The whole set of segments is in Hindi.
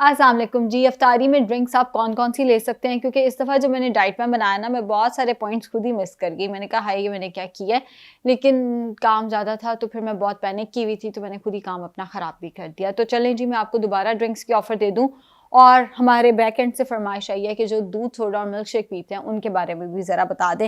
अस्सलाम वालेकुम जी। अफ्तारी में ड्रिंक्स आप कौन कौन सी ले सकते हैं, क्योंकि इस दफ़ा जब मैंने डाइट प्लान बनाया ना, मैं बहुत सारे पॉइंट्स खुद ही मिस कर गई। मैंने कहा हाय ये मैंने क्या किया है, लेकिन काम ज़्यादा था तो फिर मैं बहुत पैनिक की हुई थी, तो मैंने खुद ही काम अपना ख़राब भी कर दिया। तो चलें जी, मैं आपको दोबारा ड्रिंक्स की ऑफ़र दे दूँ। और हमारे बैक एंड से फरमाइश आई है कि जो दूध सोडा और मिल्क शेक पीते हैं उनके बारे में भी ज़रा बता दें।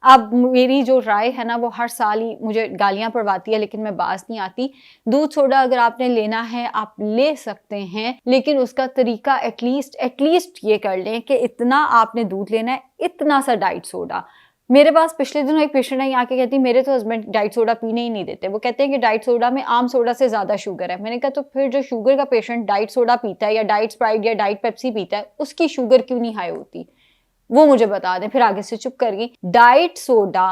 अब मेरी जो राय है ना, वो हर साल ही मुझे गालियाँ पड़वाती है, लेकिन मैं बाज़ नहीं आती। दूध सोडा अगर आपने लेना है आप ले सकते हैं, लेकिन उसका तरीका एटलीस्ट ये कर लें कि इतना आपने दूध लेना है, इतना सा डाइट सोडा। मेरे पास पिछले दिनों एक पेशेंट आई आके कहती मेरे तो हस्बैंड डाइट सोडा पीने ही नहीं देते। वो कहते हैं कि डाइट सोडा में आम सोडा से ज़्यादा शुगर है। मैंने कहा तो फिर जो शुगर का पेशेंट डाइट सोडा पीता है या डाइट स्प्राइट या डाइट पेप्सी पीता है, उसकी शुगर क्यों नहीं हाई होती, वो मुझे बता दें। फिर आगे से चुप कर गई। डाइट सोडा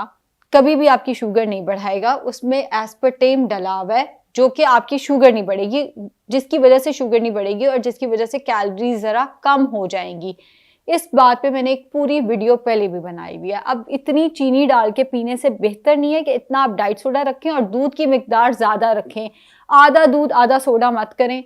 कभी भी आपकी शुगर नहीं बढ़ाएगा, उसमें एस्पर्टेम डला हुआ है जो कि आपकी शुगर नहीं बढ़ेगी, जिसकी वजह से शुगर नहीं बढ़ेगी और जिसकी वजह से कैलोरीज जरा कम हो जाएंगी। इस बात पे मैंने एक पूरी वीडियो पहले भी बनाई हुई है। अब इतनी चीनी डाल के पीने से बेहतर नहीं है कि इतना आप डाइट सोडा रखें और दूध की मिकदार ज्यादा रखें। आधा दूध आधा सोडा मत करें,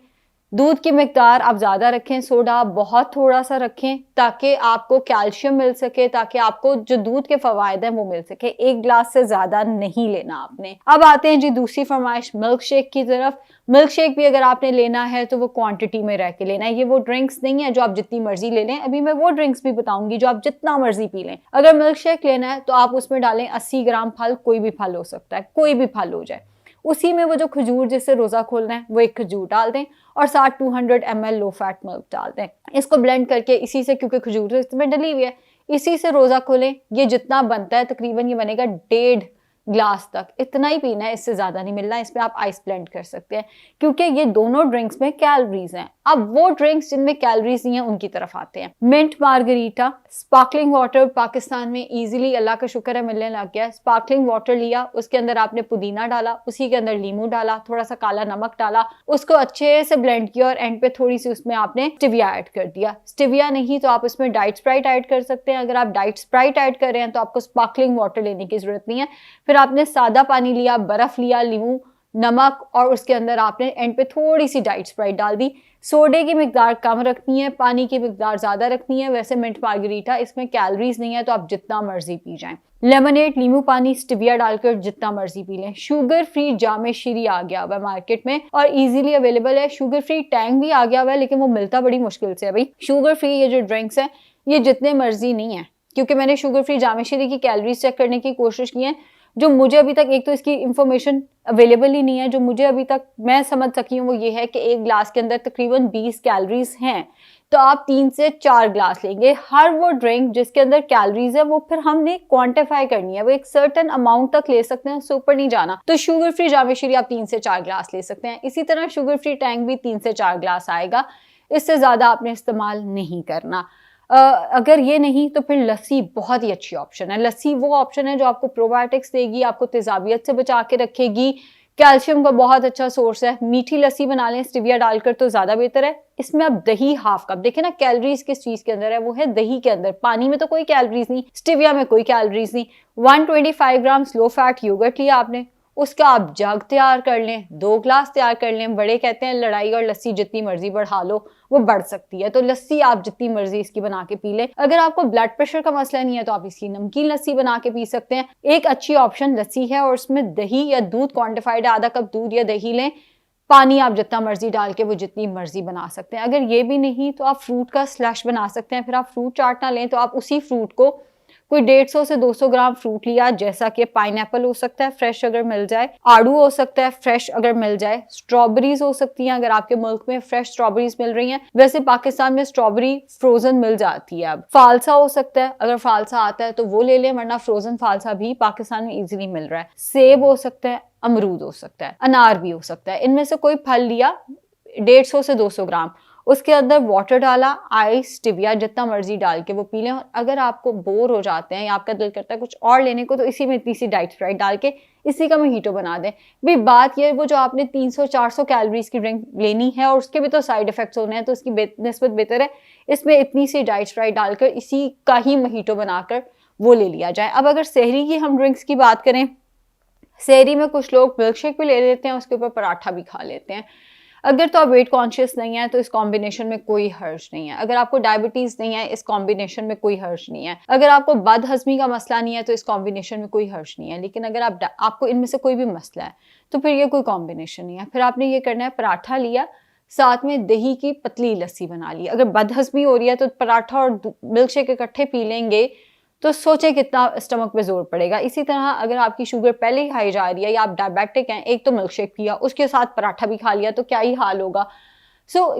दूध की मिकदार आप ज़्यादा रखें, सोडा बहुत थोड़ा सा रखें, ताकि आपको कैल्शियम मिल सके, ताकि आपको जो दूध के फवायद हैं वो मिल सके। एक गिलास से ज़्यादा नहीं लेना आपने। अब आते हैं जी दूसरी फरमाइश मिल्क शेक की तरफ। मिल्क शेक भी अगर आपने लेना है तो वो क्वांटिटी में रह के लेना है। ये वो ड्रिंक्स नहीं है जो आप जितनी मर्जी ले लें। अभी मैं वो ड्रिंक्स भी बताऊंगी जो आप जितना मर्जी पी लें। अगर मिल्क शेक लेना है तो आप उसमें डालें 80 ग्राम फल, कोई भी फल हो सकता है, कोई भी फल हो जाए। उसी में वो जो खजूर जिससे रोज़ा खोलना है वो एक खजूर डाल दें और साथ 200 ml लो फैट मिल्क डाल दें। इसको ब्लेंड करके इसी से, क्योंकि खजूर इसमें डली हुई है, इसी से रोज़ा खोलें। ये जितना बनता है तकरीबन ये बनेगा 1.5 ग्लास तक, इतना ही पीना है, इससे ज़्यादा नहीं मिलना। इसमें आप आइस ब्लेंड कर सकते हैं, क्योंकि ये दोनों ड्रिंक्स में कैलोरीज हैं। अब वो ड्रिंक्स जिनमें कैलोरीज नहीं है उनकी तरफ आते हैं। Mint margarita, sparkling water Pakistan में इजीली अल्लाह का शुक्र है मिलने लग गया है। स्पार्कलिंग वाटर लिया, उसके अंदर आपने पुदीना डाला, उसी के अंदर लीमू डाला, थोड़ा सा काला नमक डाला, उसको अच्छे से ब्लेंड किया और एंड पे थोड़ी सी उसमें आपने स्टिविया ऐड कर दिया। स्टिविया नहीं तो आप उसमें डाइट स्प्राइट ऐड कर सकते हैं। अगर आप डाइट स्प्राइट ऐड कर रहे हैं तो आपको स्पार्कलिंग वाटर लेने की जरूरत नहीं है। फिर आपने सादा पानी लिया, बर्फ लिया, लीमू, नमक, और उसके अंदर आपने एंड पे थोड़ी सी डाइट स्प्राइट डाल दी। सोडे की मिकदार कम रखनी है, पानी की मिकदार ज्यादा रखनी है। वैसे मिंट मार्गरीटा इसमें कैलोरीज नहीं है तो आप जितना मर्जी पी जाएं। लेमनेड, नींबू पानी, स्टिविया डालकर जितना मर्जी पी लें। शुगर फ्री जामे शीरी आ गया हुआ है मार्केट में और इजीली अवेलेबल है। शुगर फ्री टैंग भी आ गया हुआ है, लेकिन वो मिलता बड़ी मुश्किल से है भाई। शुगर फ्री ये जो ड्रिंक्स है ये जितने मर्जी नहीं है, क्योंकि मैंने शुगर फ्री जामे शीरी की कैलोरीज चेक करने की कोशिश की है। जो मुझे अभी तक, एक तो इसकी इंफॉर्मेशन अवेलेबल ही नहीं है, जो मुझे अभी तक मैं समझ सकी हूँ वो ये है कि एक ग्लास के अंदर तकरीबन 20 कैलोरीज हैं। तो आप 3 से 4 ग्लास लेंगे। हर वो ड्रिंक जिसके अंदर कैलोरीज है वो फिर हमने क्वांटिफाई करनी है, वो एक सर्टेन अमाउंट तक ले सकते हैं, उससे ऊपर नहीं जाना। तो शुगर फ्री जामे शीरी आप 3 से 4 ग्लास ले सकते हैं। इसी तरह शुगर फ्री टैंक भी 3 से 4 ग्लास आएगा, इससे ज्यादा आपने इस्तेमाल नहीं करना। अगर ये नहीं तो फिर लस्सी बहुत ही अच्छी ऑप्शन है। लस्सी वो ऑप्शन है जो आपको प्रोबायोटिक्स देगी, आपको तेजाबियत से बचा के रखेगी, कैल्शियम का बहुत अच्छा सोर्स है। मीठी लस्सी बना लें स्टिविया डालकर तो ज्यादा बेहतर है। इसमें आप दही हाफ कप, देखें ना कैलोरीज किस चीज के अंदर है, वो है दही के अंदर। पानी में तो कोई कैलोरीज नहीं, स्टिविया में कोई कैलोरीज नहीं। 125 ग्राम लो फैट योगर्ट लिया आपने, उसका आप जग तैयार कर लें, 2 ग्लास तैयार कर लें। बड़े कहते हैं लड़ाई और लस्सी जितनी मर्जी बढ़ा लो वो बढ़ सकती है, तो लस्सी आप जितनी मर्जी इसकी बना के पी लें। अगर आपको ब्लड प्रेशर का मसला नहीं है तो आप इसकी नमकीन लस्सी बना के पी सकते हैं। एक अच्छी ऑप्शन लस्सी है और उसमें दही या दूध क्वांटिफाइड है, आधा कप दूध या दही लें। पानी आप जितना मर्जी डाल के वो जितनी मर्जी बना सकते हैं। अगर ये भी नहीं तो आप फ्रूट का स्लश बना सकते हैं। फिर आप फ्रूट चाट ना लें तो आप उसी फ्रूट को कोई 150 से 200 ग्राम फ्रूट लिया, जैसा कि पाइनएप्पल हो सकता है फ्रेश अगर मिल जाए, आड़ू हो सकता है फ्रेश अगर मिल जाए, स्ट्रॉबेरीज हो सकती हैं अगर आपके मुल्क में फ्रेश स्ट्रॉबेरीज मिल रही हैं। वैसे पाकिस्तान में स्ट्रॉबेरी फ्रोजन मिल जाती है। अब फालसा हो सकता है, अगर फालसा आता है तो वो ले लें, वरना फ्रोजन फालसा भी पाकिस्तान में इजीली मिल रहा है। सेब हो सकता है, अमरूद हो सकता है, अनार भी हो सकता है। इनमें से कोई फल लिया 150 से 200 ग्राम, उसके अंदर वाटर डाला, आइस, स्टिविया जितना मर्जी डाल के वो पी लें। और अगर आपको बोर हो जाते हैं या आपका दिल करता है कुछ और लेने को, तो इसी में इतनी सी डाइट स्प्राइट डाल के इसी का मोहितो बना दें। भी बात ये, वो जो आपने 300-400 कैलोरीज की ड्रिंक लेनी है और उसके भी तो साइड इफेक्ट्स होने हैं, तो इसकी निस्बत बेहतर है इसमें इतनी सी डाइट स्प्राइट डालकर इसी का ही मोहितो बनाकर वो ले लिया जाए। अब अगर सहरी की हम ड्रिंक्स की बात करें, सहरी में कुछ लोग मिल्क शेक भी ले लेते हैं, उसके ऊपर पराठा भी खा लेते हैं। अगर तो आप वेट कॉन्शियस नहीं है तो इस कॉम्बिनेशन में कोई हर्ज नहीं है। अगर आपको डायबिटीज नहीं है, इस कॉम्बिनेशन में कोई हर्ज नहीं है। अगर आपको बदहजमी का मसला नहीं है तो इस कॉम्बिनेशन में कोई हर्ज नहीं है। लेकिन अगर आपको इनमें से कोई भी मसला है तो फिर ये कोई कॉम्बिनेशन नहीं है। फिर आपने ये करना है, पराठा लिया, साथ में दही की पतली लस्सी बना ली। अगर बदहजमी हो रही है तो पराठा और मिल्क शेक इकट्ठे पी लेंगे तो सोचे कितना स्टमक पे जोर पड़ेगा। इसी तरह अगर आपकी शुगर पहले ही हाई जा रही है या आप डायबिटिक हैं, एक तो मिल्क शेक पिया, उसके साथ पराठा भी खा लिया तो क्या ही हाल होगा।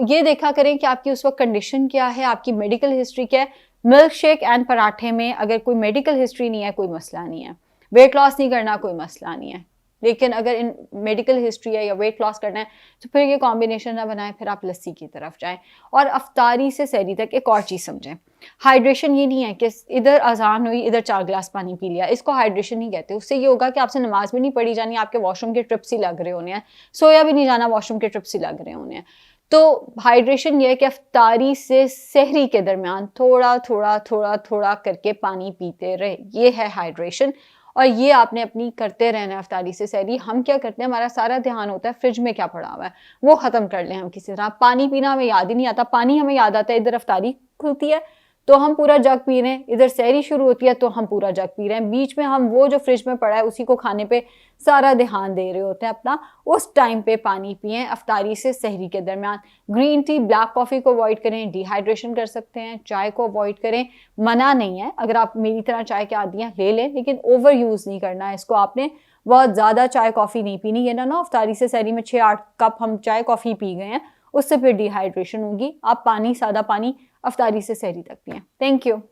ये देखा करें कि आपकी उस वक्त कंडीशन क्या है, आपकी मेडिकल हिस्ट्री क्या है। मिल्क शेक एंड पराठे में अगर कोई मेडिकल हिस्ट्री नहीं है, कोई मसला नहीं है। वेट लॉस नहीं करना, कोई मसला नहीं है। लेकिन अगर इन मेडिकल हिस्ट्री है या वेट लॉस करना है तो फिर ये कॉम्बिनेशन ना बनाएं, फिर आप लस्सी की तरफ जाएं। और अफ्तारी से सहरी तक एक और चीज़ समझें, हाइड्रेशन ये नहीं है कि इधर अजान हुई इधर 4 गिलास पानी पी लिया, इसको हाइड्रेशन नहीं कहते। उससे ये होगा कि आपसे नमाज भी नहीं पढ़ी जानी, आपके वॉशरूम के ट्रिप्स ही लग रहे होने हैं, सोया भी नहीं जाना, वॉशरूम के ट्रिप्स ही लग रहे होने हैं। तो हाइड्रेशन ये है कि अफ्तारी से सहरी के दरमियान थोड़ा थोड़ा थोड़ा थोड़ा करके पानी पीते रहे, ये है हाइड्रेशन। और ये आपने अपनी करते रहना है अफ्तारी से सहरी। हम क्या करते हैं, हमारा सारा ध्यान होता है फ्रिज में क्या पड़ा हुआ है, वो खत्म कर लें हम किसी तरह। पानी पीना हमें याद ही नहीं आता, पानी हमें याद आता है इधर अफ्तारी खुलती है तो हम पूरा जग पी रहे हैं, इधर सहरी शुरू होती है तो हम पूरा जग पी रहे हैं। बीच में हम वो जो फ्रिज में पड़ा है उसी को खाने पे सारा ध्यान दे रहे होते हैं अपना। उस टाइम पे पानी पिएं अफ्तारी से सहरी के दरमियान। ग्रीन टी, ब्लैक कॉफ़ी को अवॉइड करें, डिहाइड्रेशन कर सकते हैं। चाय को अवॉइड करें, मना नहीं है, अगर आप मेरी तरह चाय के आदी हैं ले लें, लेकिन ओवर यूज़ नहीं करना है इसको। आपने बहुत ज़्यादा चाय कॉफ़ी नहीं पीनी, ये ना अफ्तारी से सहरी में 6-8 कप हम चाय कॉफ़ी पी गए हैं, उससे फिर डिहाइड्रेशन होगी। आप पानी, सादा पानी अफ्तारी से सहरी तक पिएं। Thank you.